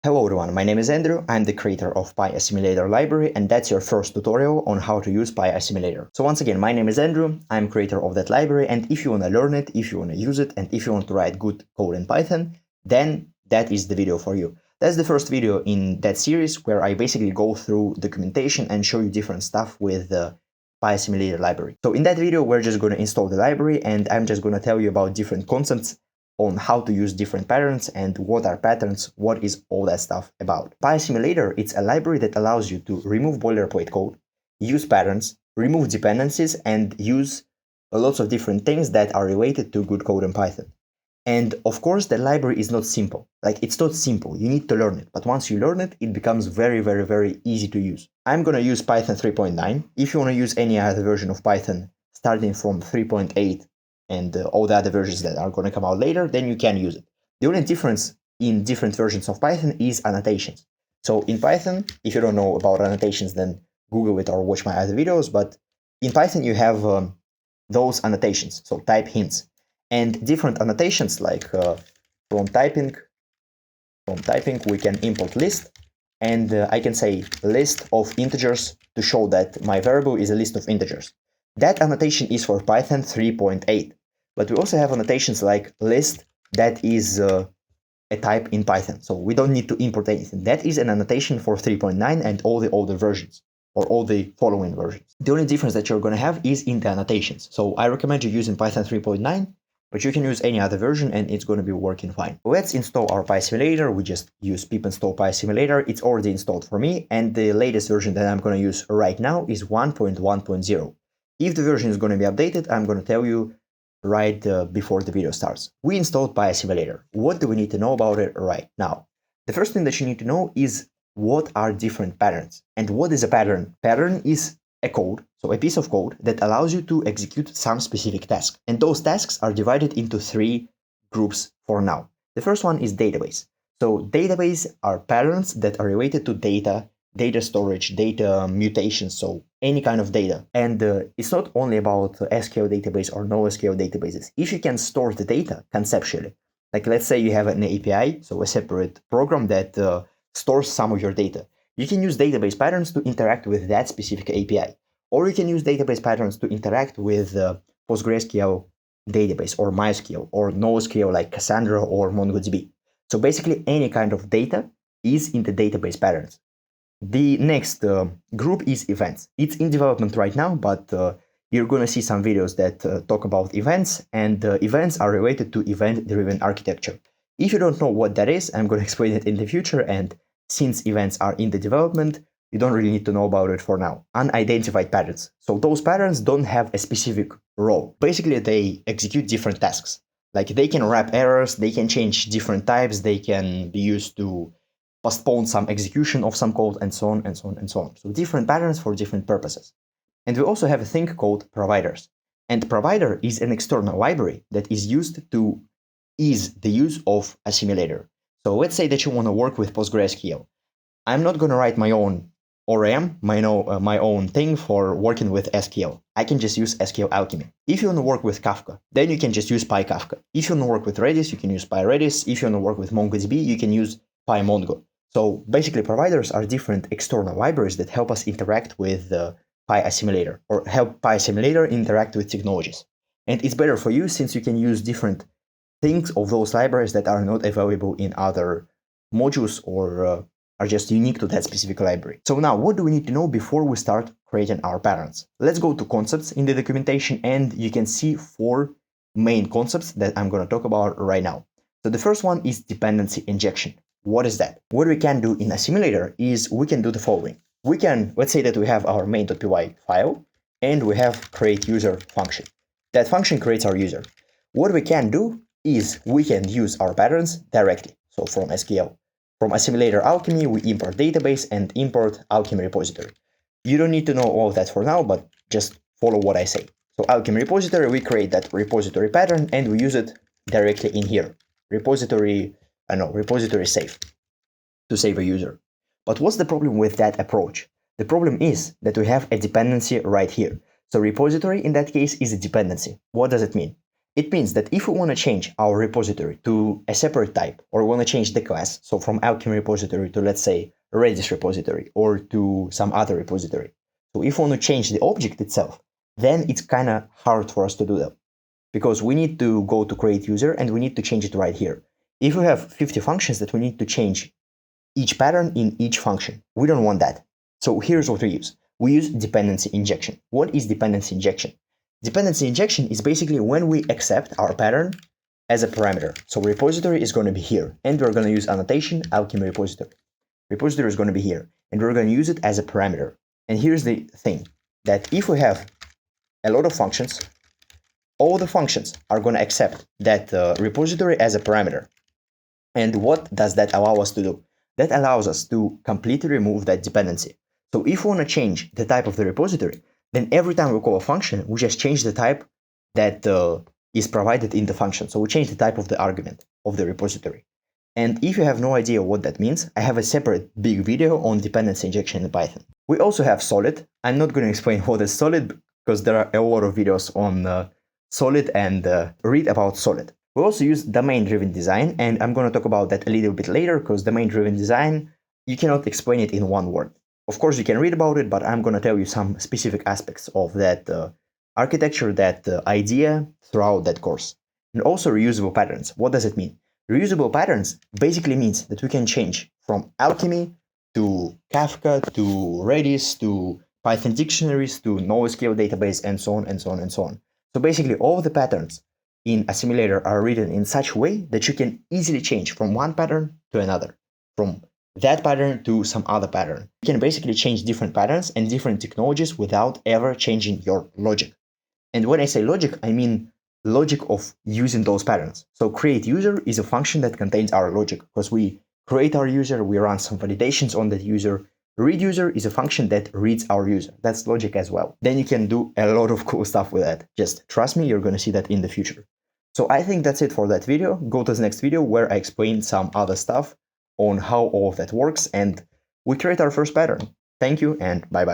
Hello everyone, my name is Andrew, I'm the creator of PyAssimilator library, and that's your first tutorial on how to use PyAssimilator. So once again, my name is Andrew, I'm creator of that library, and if you want to learn it, if you want to use it, and if you want to write good code in Python, then that is the video for you. That's the first video in that series where I basically go through documentation and show you different stuff with the PyAssimilator library. So in that video, we're just going to install the library, and I'm just going to tell you about different concepts on how to use different patterns and what are patterns, what is all that stuff about. PyAssimilator, it's a library that allows you to remove boilerplate code, use patterns, remove dependencies, and use lots of different things that are related to good code in Python. And of course, the library is not simple. Like, it's not simple, you need to learn it. But once you learn it, it becomes very, very, very easy to use. I'm gonna use Python 3.9. If you wanna use any other version of Python, starting from 3.8, and all the other versions that are going to come out later, then you can use it. The only difference in different versions of Python is annotations. So in Python, if you don't know about annotations, then Google it or watch my other videos. But in Python, you have those annotations, so type hints, and different annotations like from typing, we can import list, and I can say list of integers to show that my variable is a list of integers. That annotation is for Python 3.8, but we also have annotations like list that is a type in Python, so we don't need to import anything. That is an annotation for 3.9 and all the older versions, or all the following versions. The only difference that you're going to have is in the annotations. So I recommend you using Python 3.9, but you can use any other version and it's going to be working fine. Let's install our PyAssimilator. We just use pip install PyAssimilator. It's already installed for me, and the latest version that I'm going to use right now is 1.1.0. If the version is going to be updated, I'm going to tell you right before the video starts. We installed PyAssimilator. What do we need to know about it right now? The first thing that you need to know is what are different patterns. And what is a pattern? Pattern is a code, so a piece of code that allows you to execute some specific task. And those tasks are divided into three groups for now. The first one is database. So database are patterns that are related to data storage, data mutation, so any kind of data. And it's not only about SQL database or NoSQL databases. If you can store the data conceptually, like let's say you have an API, so a separate program that stores some of your data, you can use database patterns to interact with that specific API. Or you can use database patterns to interact with PostgreSQL database or MySQL or NoSQL like Cassandra or MongoDB. So basically any kind of data is in the database patterns. The next group is events. It's in development right now, but you're going to see some videos that talk about events, and events are related to event-driven architecture. If you don't know what that is, I'm going to explain it in the future, and since events are in the development, you don't really need to know about it for now. Unidentified patterns. So those patterns don't have a specific role. Basically, they execute different tasks. Like they can wrap errors, they can change different types, they can be used to postpone some execution of some code, and so on and so on and so on. So different patterns for different purposes. And we also have a thing called providers. And provider is an external library that is used to ease the use of assimilator. So let's say that you want to work with PostgreSQL. I'm not going to write my own ORM, my own thing for working with SQL. I can just use SQL Alchemy. If you want to work with Kafka, then you can just use PyKafka. If you want to work with Redis, you can use PyRedis. If you want to work with MongoDB, you can use PyMongo. So basically, providers are different external libraries that help us interact with PyAssimilator, or help PyAssimilator interact with technologies. And it's better for you since you can use different things of those libraries that are not available in other modules or are just unique to that specific library. So now, what do we need to know before we start creating our patterns? Let's go to concepts in the documentation, and you can see 4 main concepts that I'm going to talk about right now. So the first one is dependency injection. What is that? What we can do in Assimilator is we can do the following. We can, let's say that we have our main.py file and we have create user function. That function creates our user. What we can do is we can use our patterns directly. So from SQL, from Assimilator Alchemy, we import database and import Alchemy repository. You don't need to know all of that for now, but just follow what I say. So Alchemy repository, we create that repository pattern and we use it directly in here. Repository save to save a user. But what's the problem with that approach? The problem is that we have a dependency right here. So repository in that case is a dependency. What does it mean? It means that if we want to change our repository to a separate type, or we want to change the class, so from Alchemy repository to, let's say, Redis repository, or to some other repository. So if we want to change the object itself, then it's kind of hard for us to do that, because we need to go to create user and we need to change it right here. If we have 50 functions that we need to change each pattern in each function, we don't want that. So here's what we use. We use dependency injection. What is dependency injection? Dependency injection is basically when we accept our pattern as a parameter. So repository is going to be here, and we're going to use annotation Alchemy repository. Repository is going to be here, and we're going to use it as a parameter. And here's the thing, that if we have a lot of functions, all the functions are going to accept that repository as a parameter. And what does that allow us to do? That allows us to completely remove that dependency. So if we want to change the type of the repository, then every time we call a function, we just change the type that is provided in the function. So we change the type of the argument of the repository. And if you have no idea what that means, I have a separate big video on dependency injection in Python. We also have Solid. I'm not going to explain what is Solid because there are a lot of videos on Solid, and read about Solid. We also use domain-driven design, and I'm going to talk about that a little bit later because domain-driven design, you cannot explain it in one word. Of course, you can read about it, but I'm going to tell you some specific aspects of that architecture, that idea throughout that course. And also reusable patterns. What does it mean? Reusable patterns basically means that we can change from Alchemy to Kafka to Redis to Python dictionaries to NoSQL database and so on and so on and so on. So basically all the patterns in Assimilator are written in such a way that you can easily change from one pattern to another, from that pattern to some other pattern. You can basically change different patterns and different technologies without ever changing your logic. And when I say logic, I mean logic of using those patterns. So create user is a function that contains our logic, because we create our user, we run some validations on that user. Read user is a function that reads our user. That's logic as well. Then you can do a lot of cool stuff with that. Just trust me, you're going to see that in the future. So I think that's it for that video. Go to the next video where I explain some other stuff on how all of that works and we create our first pattern. Thank you and bye-bye.